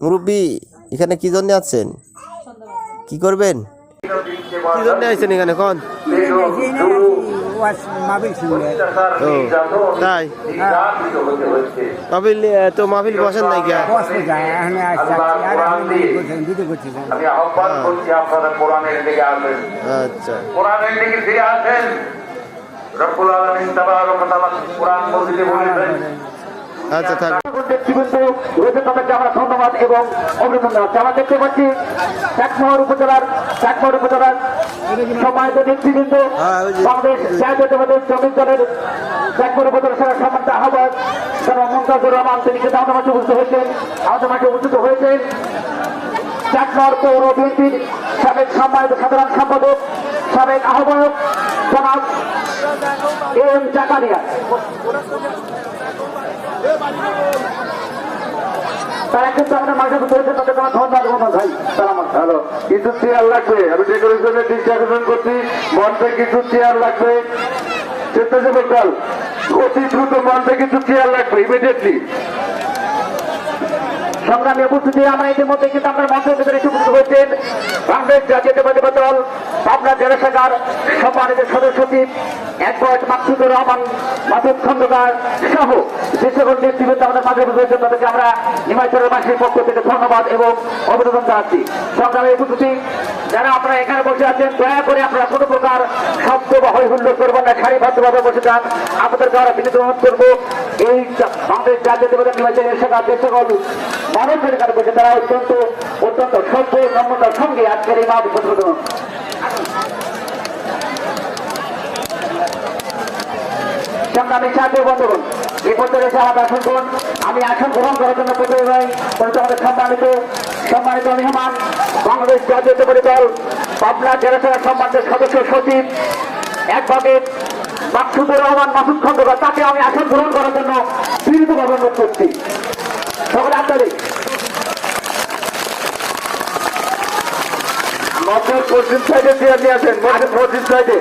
মুরব্বী এখানে কি জন্য আছেন? কি করবেন? কি জন্য আছেন এখানে? কোন তাই মাহফিল তো মাহফিল বসেন নাই কে? আচ্ছা আচ্ছা থাক। আমরা ধন্যবাদ এবং অভিনন্দন জানাচ্ছি। আমরা দেখতে পাচ্ছি চাকমার উপজেলার সম্মানিত নেতৃবৃন্দ বাংলাদেশ জাতীয়তাবাদী শ্রমিক দলের চাকমার উপজেলা শাখার সম্মানিত আহ্বায়ক মমতাজুর রহমান, তিনি কিন্তু আমাদের মাঝে উপস্থিত হয়েছেন। চাকমার পৌর বিএনপির সাবেক সম্মানিত সাধারণ সম্পাদক, সাবেক আহ্বায়ক জনাব এম জাকারিয়া, তারা কিন্তু আমাদের মাঝে করেছে, তাদের ধন্যবাদ ভাই। হ্যালো, কিছু চেয়ার লাগবে, আমি ডেকোরেশনের ডিসকাশন করছি, মঞ্চে কিছু চেয়ার লাগবে, অতি দ্রুত মঞ্চে কিছু চেয়ার লাগবে ইমিডিয়েটলি। সংগ্রামী উপস্থিতি, আমরা ইতিমধ্যে কিন্তু আপনার মঞ্চের ভিতরে উপস্থিত হয়েছেন বাংলাদেশ জাতীয়তাবাদী দল পাবনা জেলা শাখার সম্মানিত সদস্য সচিব অ্যাডভোকেট মাকসুদুর রহমান মাসুদ খন্দকার সহ যে সকল নেতৃবৃন্দ আমাদের মাঝে উপস্থিত, তাদেরকে আমরা হিমাচলের বাসীর পক্ষ থেকে ধন্যবাদ এবং অভিনন্দন জানাচ্ছি। সংগ্রামী উপস্থিতি, যারা আপনারা এখানে বসে আছেন, দয়া করে আপনারা কোনো প্রকার শব্দ বা হৈ হুল্লোড় করবেন না, সারিবদ্ধভাবে বসে যান। আপনাদেরকে আমরা বিনীত অনুরোধ করবো, এই বাংলাদেশ জাতীয়তাবাদী নির্বাচনের শাখার যে সকল মানুষের কাছে বসে, তারা অত্যন্ত সভ্য নম্রতার সঙ্গে আজকের এই মাহফিল প্রতিবেদন। সংগ্রামী সাথী বন্ধুগণ, এই পর্যায়ে এসে আমাদের আসন করুন। আমি আসন গ্রহণ করার জন্য প্রতিনিধি নই, কিন্তু আমাদের সম্মানিত মেহমান বাংলাদেশ জাতীয়তাবাদী দল পাবনা জেলা শাখার সম্মানিত সদস্য সচিব অ্যাডভোকেট মাকসুদুর রহমান মাসুদ খন্দকার, তাকে আমি আসন গ্রহণ করার জন্য বিনীতভাবে অনুরোধ করছি। সকলে আপনাদের পশ্চিম সাইডে চেয়ার নিয়ে আসেন, পশ্চিম সাইডে